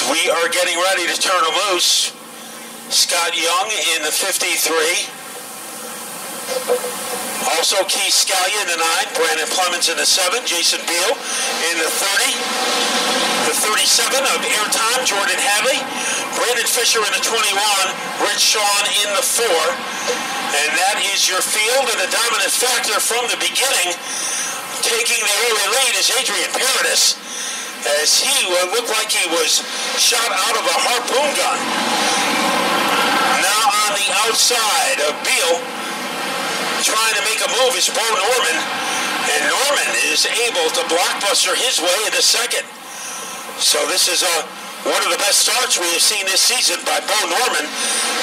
We are getting ready to turn him loose. Scott Young in the 53. Also Keith Scallion in the 9, Brandon Clemens in the 7, Jason Beal in the 30. The 37 of Airtime, Jordan Hadley. Brandon Fisher in the 21, Rich Shawn in the 4. And that is your field, and the dominant factor from the beginning, taking the early lead, is Adrian Paradis, as he looked like he was shot out of a harpoon gun. Now on the outside of Beal, trying to make a move is Bo Norman, and Norman is able to blockbuster his way into second. So this is one of the best starts we have seen this season by Bo Norman.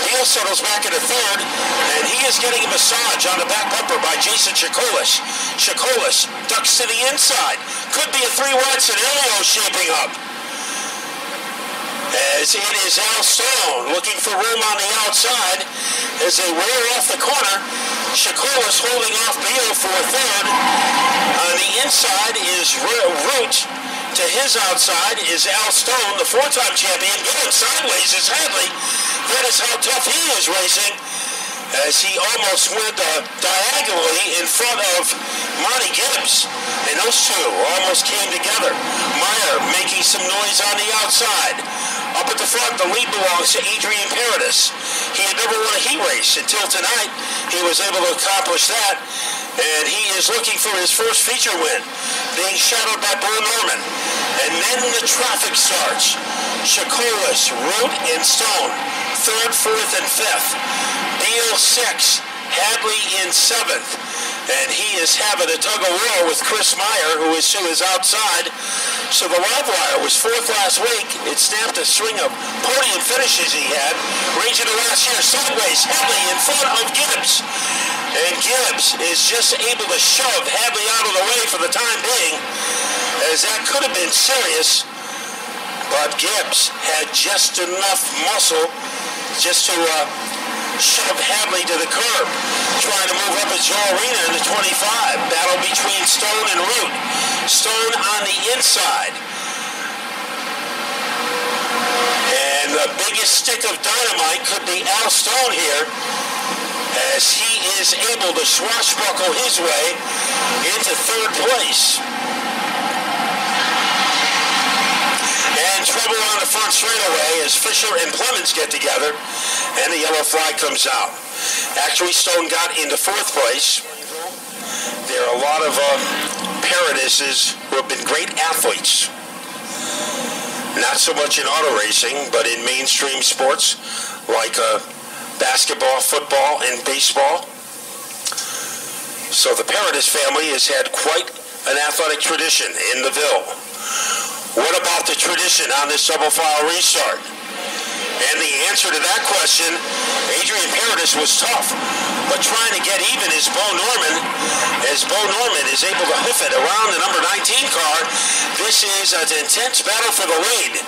Beal settles back into third, and he is getting a massage on the back bumper by Jason Chacolas. Chacolas ducks to the inside. Could be a 3-wide scenario shaping up, as it is Al Stone looking for room on the outside as they rear off the corner. Chacolas holding off Beal for third. On the inside is Root. To his outside is Al Stone, the 4-time champion. Going sideways is Hadley. That is how tough he is racing, as he almost went diagonally in front of Monty Gibbs. And those two almost came together. Meyer making some noise on the outside. Up at the front, the lead belongs to Adrian Paradis. He had never won a heat race until tonight. He was able to accomplish that, and he is looking for his first feature win, being shadowed by Bo Norman. And then the traffic starts. Chacolas, Root, and Stone, 3rd, 4th, and 5th. Beal 6, Hadley in 7th. And he is having a tug-of-war with Chris Meyer, who is to his outside. So the live wire was 4th last week. It snapped a string of podium finishes he had, ranging to last year. Sideways, Hadley in front of Gibbs. And Gibbs is just able to shove Hadley out of the way for the time being, as that could have been serious. But Gibbs had just enough muscle just to shove Hadley to the curb, trying to move up at Joe Arena in the 25. Battle between Stone and Root. Stone on the inside. And the biggest stick of dynamite could be Al Stone here, as he is able to swashbuckle his way into 3rd place. And trouble on the front straightaway as Fisher and Clemens get together, and the yellow flag comes out. Actually, Stone got into 4th place. There are a lot of Paradises who have been great athletes. Not so much in auto racing, but in mainstream sports like basketball, football, and baseball. So the Paradis family has had quite an athletic tradition in the Ville. What about the tradition on this double-file restart? And the answer to that question, Adrian Paradis was tough, but trying to get even is Bo Norman, as Bo Norman is able to hoof it around the number 19 car. This is an intense battle for the lead.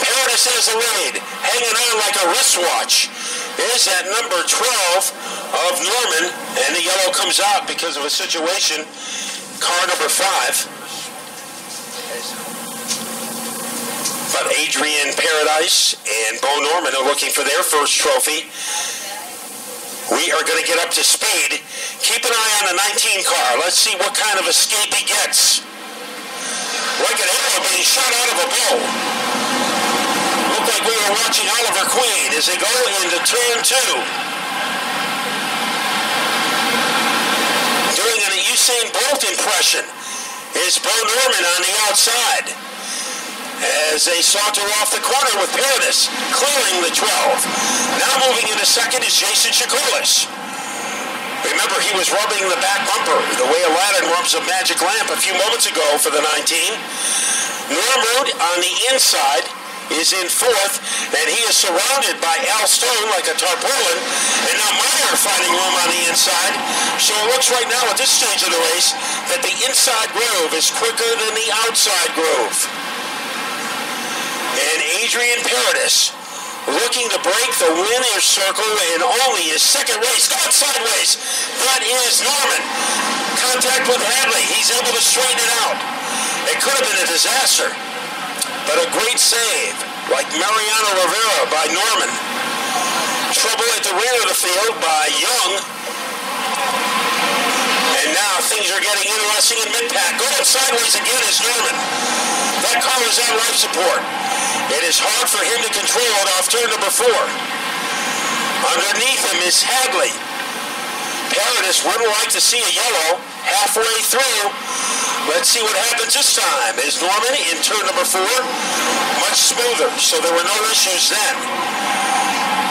Paradis has the lead, hanging on like a wristwatch. Is at number 12 of Norman, and the yellow comes out because of a situation. Car number 5. But Adrian Paradis and Bo Norman are looking for their first trophy. We are going to get up to speed. Keep an eye on the 19 car. Let's see what kind of escape he gets. Like an arrow being shot out of a bow. Looked like we were watching Oliver Queen as they go into turn 2. Doing an Usain Bolt impression is Bo Norman on the outside, as they saunter off the corner with Paradis clearing the 12. Now moving into second is Jason Chacolas. Remember, he was rubbing the back bumper the way Aladdin rubs a magic lamp a few moments ago for the 19. Norwood on the inside is in 4th, and he is surrounded by Al Stone like a tarpaulin, and now Meyer finding room on the inside. So it looks right now at this stage of the race that the inside groove is quicker than the outside groove. And Adrian Paradis looking to break the winner's circle in only his 2nd race. Going sideways. That is Norman. Contact with Hadley. He's able to straighten it out. It could have been a disaster. but a great save, like Mariano Rivera by Norman. Trouble at the rear of the field by Young. And now things are getting interesting in mid-pack. Going sideways again is Norman. That car is on life support. It is hard for him to control it off turn number 4. Underneath him is Hagley. Paradis would like to see a yellow halfway through. Let's see what happens this time. Is Norman in turn number 4? Much smoother, so there were no issues then.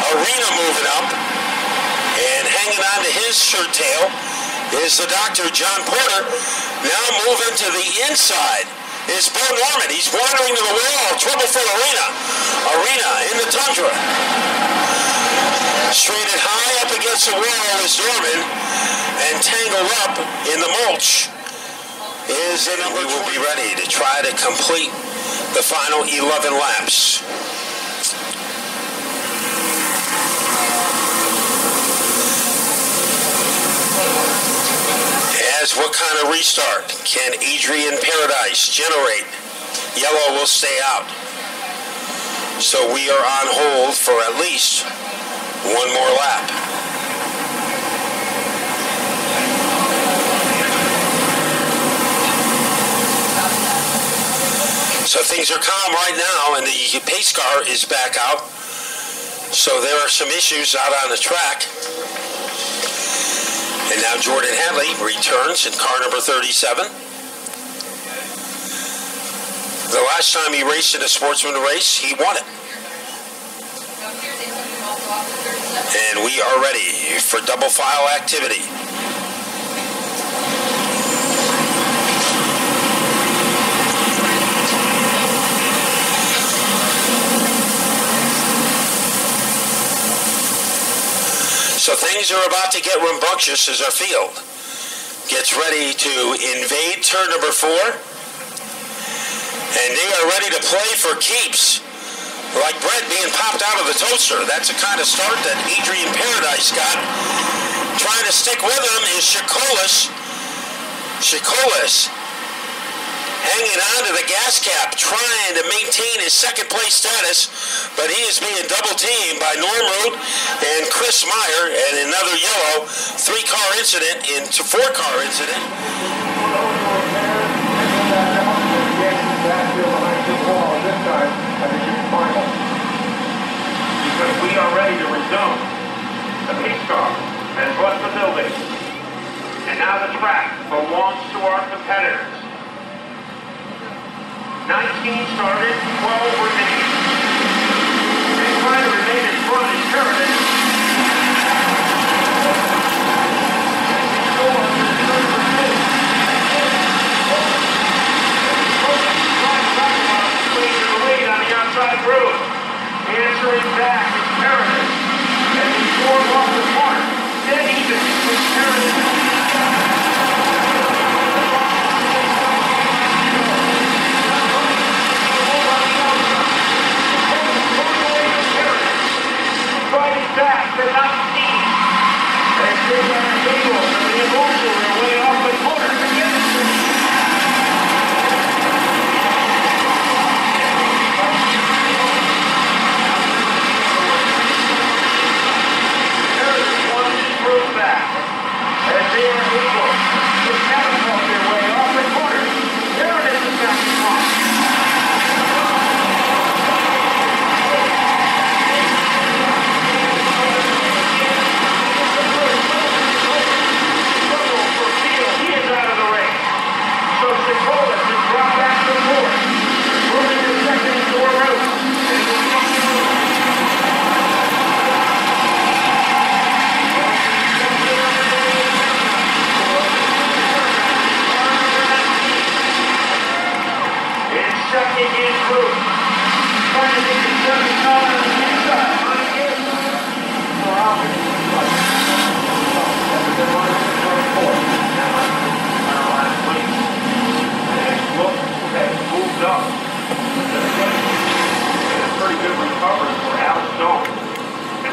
Arena moving up, and hanging on to his shirt tail is the doctor, John Porter. Now moving to the inside is Bo Norman. He's wandering to the wall. Trouble for Arena. Arena in the tundra. Straighted high up against the wall is Norman, and tangled up in the mulch is the number 20. We will be ready to try to complete the final 11 laps. As what kind of restart can Adrian Paradise generate? Yellow will stay out. So we are on hold for at least one more lap. So things are calm right now, and the pace car is back out. So there are some issues out on the track. And now Jordan Hadley returns in car number 37. The last time he raced in a Sportsman race, he won it. And we are ready for double file activity. So things are about to get rambunctious as our field gets ready to invade turn number 4. And they are ready to play for keeps. Like bread being popped out of the toaster. That's the kind of start that Adrian Paradise got. Trying to stick with him is Shikolis. Shikolis hanging on to the gas cap, trying to maintain his second place status, but he is being double teamed by Norm Root and Chris Meyer, and another yellow 3-car incident into 4-car incident. Because we are ready to resume. The pace car has left the building. And now the track belongs to our competitors. 19 started, 12 remain. And trying to remain in front is Paradis. The lead on the outside road. Answering back is Paradis. As he formed off the corner. Then even with Paradis. Back to 19. They take on the table and the emotion are way off the corner. There is one screw back as they are able to catapult their way off the corner. There it is, the back to front.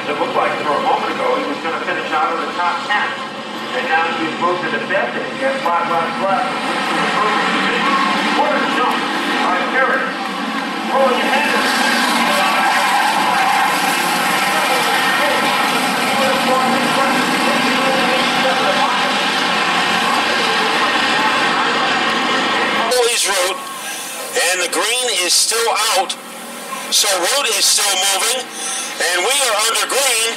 It looked like for a moment ago he was going to finish out of the top 10. And now he's moved to the 5th and he has 5 laps left. What a jump by Paradis. and the green is still out. So Root is still moving, and we are under green,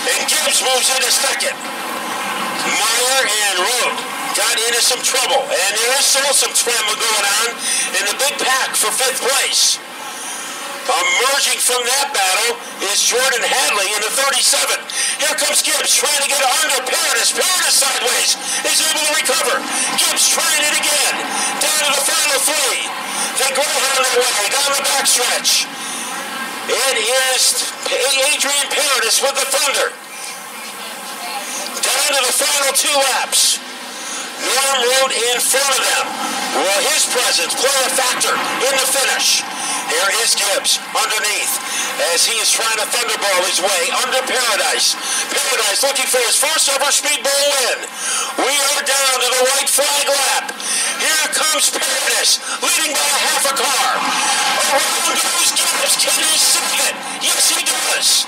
and Gibbs moves into second. Meyer and Root got into some trouble, and there is still some scrambling going on in the big pack for 5th place. Emerging from that battle is Jordan Hadley in the 37. Here comes Gibbs trying to get under Paradis. Paradis sideways is able to recover. Gibbs trying it again. Down to the final 3. They go on their way down the backstretch. It is Adrian Paradis with the Thunder. Down to the final 2 laps. Norm Root in front of them. Will his presence play a factor in the finish? Here is Gibbs underneath as he is trying to thunderball his way under Paradise. Paradise looking for his first ever speedbowl win. We are down to the white flag lap. Here comes Paradise, leading by a half a car. Around goes Gibbs. Can he save it? Yes, he does.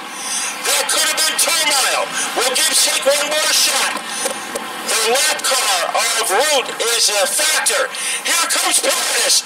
That could have been turmoil. Will Gibbs take one more shot? The lap car of Root is a factor. Here comes Paradis.